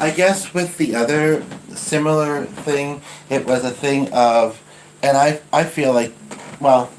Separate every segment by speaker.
Speaker 1: I guess with the other similar thing, it was a thing of, and I feel like, well,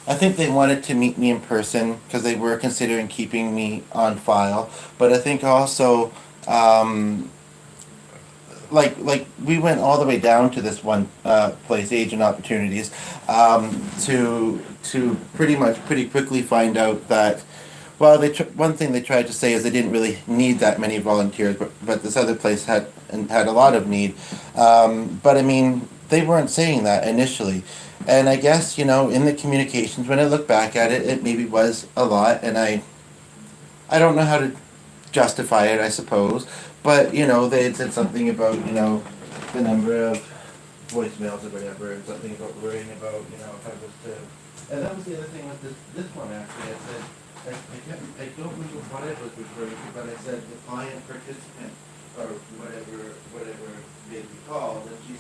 Speaker 1: I think they wanted to meet me in person because they were considering keeping me on file. But I think also, um, like we went all the way down to this one place, Agent Opportunities, to pretty quickly find out that. Well, one thing they tried to say is they didn't really need that many volunteers, but this other place had a lot of need. But I mean, they weren't saying that initially, and I guess in the communications, when I look back at it, it maybe was a lot, and I don't know how to justify it, I suppose. But they had said something about the number of voicemails or whatever, and something about worrying about if I was to. And that was the other thing with this one actually. I said I don't remember what I was referring to, but I said the client participant or whatever they be called, and she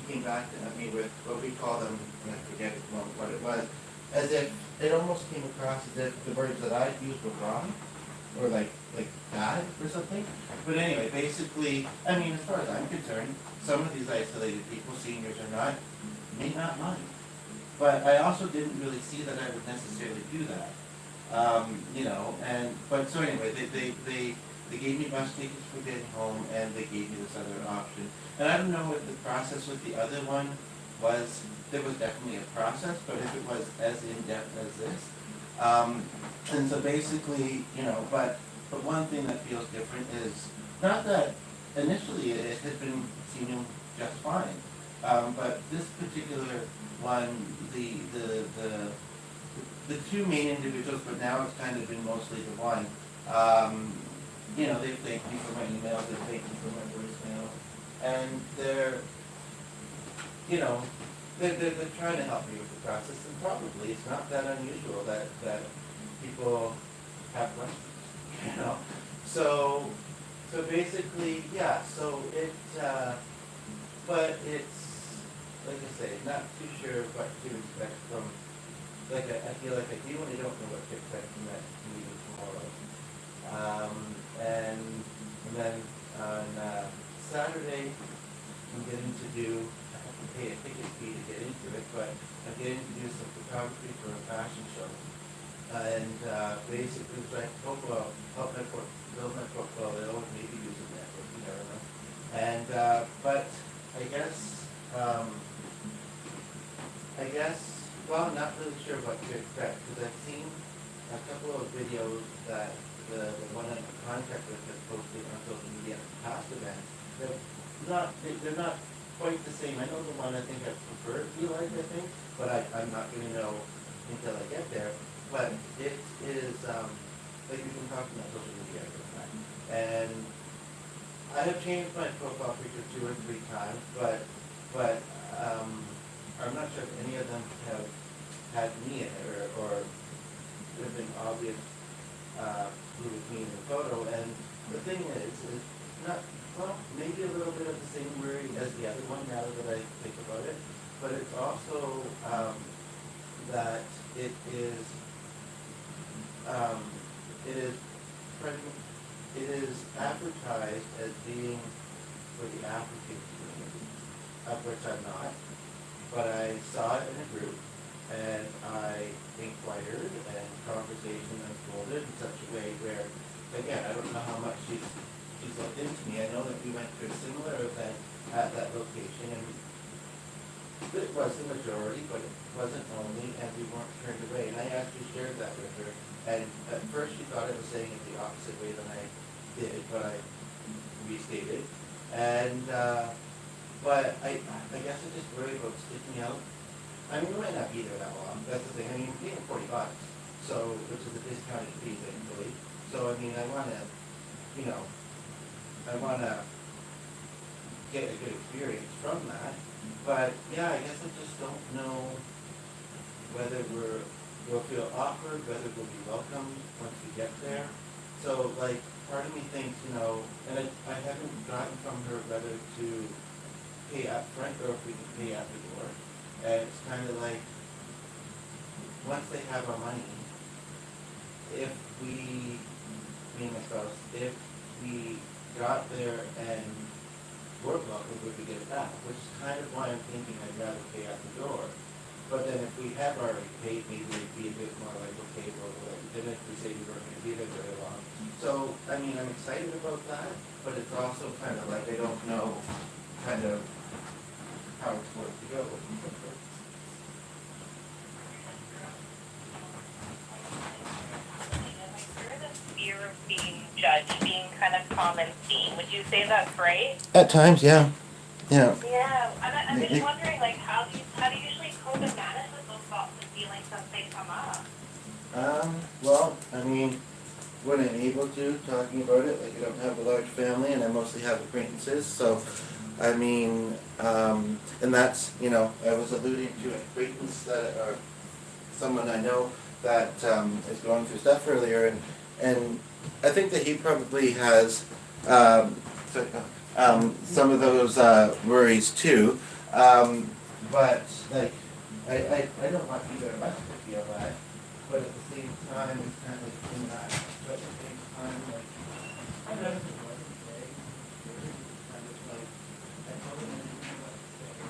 Speaker 1: came back at me with what we call them, and I forget what it was, as if it almost came across as if the words that I used were wrong or like bad or something. But anyway, basically, I mean, as far as I'm concerned, some of these isolated people, seniors or not, may not mind. But I also didn't really see that I would necessarily do that. But so anyway, they gave me bus tickets for getting home, and they gave me this other option. And I don't know if the process with the other one was, there was definitely a process, but if it was as in-depth as this, and so basically, but one thing that feels different is not that initially it had been seeming just fine, but this particular one, the two main individuals, but now it's kind of been mostly the one. They thank me for my emails, they thank me for my voicemail, and you know, they're trying to help me with the process, and probably it's not that unusual that people have questions. So basically, yeah. So but it's like I say, not too sure what to expect from. Like I feel like I genuinely don't know what to expect from that meeting tomorrow. And then on Saturday, I'm getting to do. I have to pay a ticket fee to get into it, but I'm getting to do some photography for a fashion show. And basically, it's like, help build my portfolio, and maybe use a network, you never know. And but I guess, well, I'm not really sure what to expect, because I've seen a couple of videos that the one I'm in contact with has posted on social media at past events. They're not quite the same. I know the one I think I prefer to be like, I think, but I'm not going to know until I get there. But it is, like we've been talking about social media every time. And I have changed my profile picture 2 or 3 times, but I'm not sure if any of them have had me in it or have been obvious who was me in the photo. And the thing is not, well, maybe a little bit of the same wording as the other one now that I think about it, but it's also that it is it is present, it is advertised as being for the African community, of which I'm not. But I saw it in a group, and I inquired, and conversation unfolded in such a way where, again, I don't know how much she's looked into me. I know that we went to a similar event at that location, and it was the majority, but it wasn't only, and we weren't turned away. And I actually shared that with her, and at first she thought I was saying it the opposite way than I did, but I restated. And but I guess I just worry about sticking out. I mean, we might not be there that long. That's the thing. I mean, we're paying $40, so which is a discounted fee, thankfully. So I mean, I wanna get a good experience from that. But yeah, I guess I just don't know whether we'll feel awkward, whether we'll be welcomed once we get there. So like, part of me thinks, and I haven't gotten from her whether to pay up front or if we can pay at the door. And it's kind of like, once they have our money, if we, me and my spouse, if we got there and weren't welcome, would we get it back? Which is kind of why I'm thinking I'd rather pay at the door. But then if we have already paid, maybe it'd be a bit more like, okay, well, then if we say we weren't gonna be there very long. So, I mean, I'm excited about that, but it's also kind of like, I don't know, kind of how it's going to go.
Speaker 2: Fear of being judged being kind of common theme. Would you say that's right?
Speaker 1: At times, yeah. Yeah.
Speaker 2: Yeah, I'm just wondering, like, how do you usually cope and manage with those thoughts and feelings as they come up?
Speaker 1: Well, I mean, when I'm able to, talking about it, like I don't have a large family and I mostly have acquaintances, so, I mean, and that's, you know, I was alluding to an acquaintance that, or someone I know that, is going through stuff earlier, and I think that he probably has, so, some of those, worries too, but, like, I don't want either of us to feel that, but at the same time, it's kind of like in that, but at the same time, like, I don't know if it wasn't today, it's kind of like, I told him anything about today,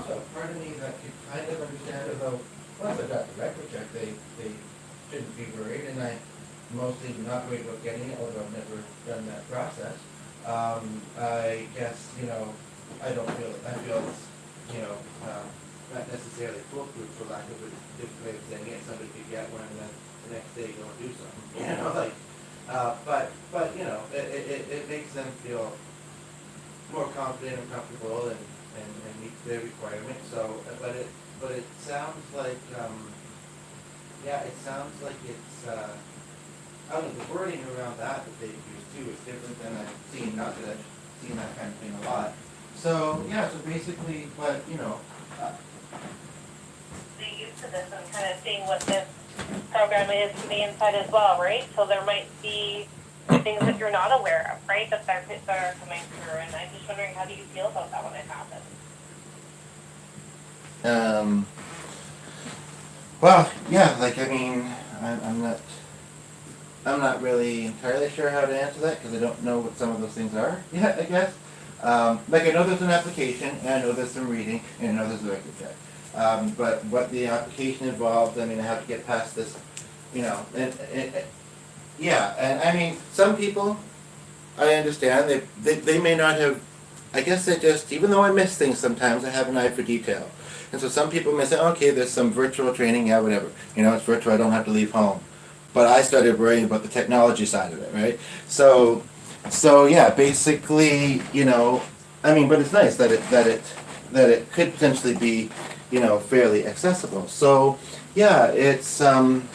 Speaker 1: also a part of me that could kind of understand, although once I got the record check, they shouldn't be worried, and I mostly do not worry about getting it, although I've never done that process. I guess, I feel it's, not necessarily foolproof, for lack of a different way of saying it. Somebody could get one and then the next day go and do something, it makes them feel more confident and comfortable and meets their requirements. So, but it sounds like, it sounds like it's, I don't know, the wording around that they've used too is different than I've seen, not that I've seen that kind of thing a lot. So, so basically,
Speaker 2: They used to this and kind of seeing what this program is to the inside as well, right? So there might be things that you're not aware of, right? That are coming through, and I'm just wondering, how do you feel about that when it happens?
Speaker 1: I'm not really entirely sure how to answer that because I don't know what some of those things are yet, I guess. I know there's an application, and I know there's some reading, and I know there's a record check. But what the application involves, I have to get past this, some people, I understand, they may not have, I guess they just, even though I miss things sometimes, I have an eye for detail. And so some people may say, okay, there's some virtual training, whatever. It's virtual, I don't have to leave home. But I started worrying about the technology side of it, right? So basically, but it's nice that it could potentially be, fairly accessible. So, it's, and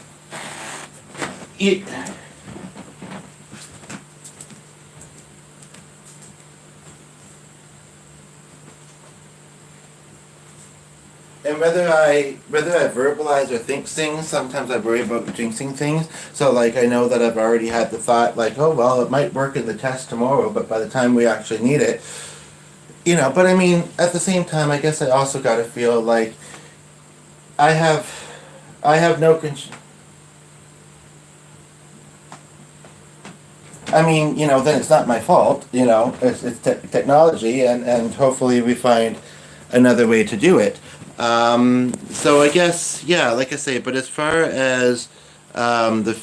Speaker 1: whether I verbalize or think things, sometimes I worry about jinxing things. So I know that I've already had the thought oh well, it might work in the test tomorrow, but by the time we actually need it, but at the same time, I guess I also got to feel like I have no control. Then it's not my fault, it's technology, and hopefully we find another way to do it. So I guess, like I say, but as far as the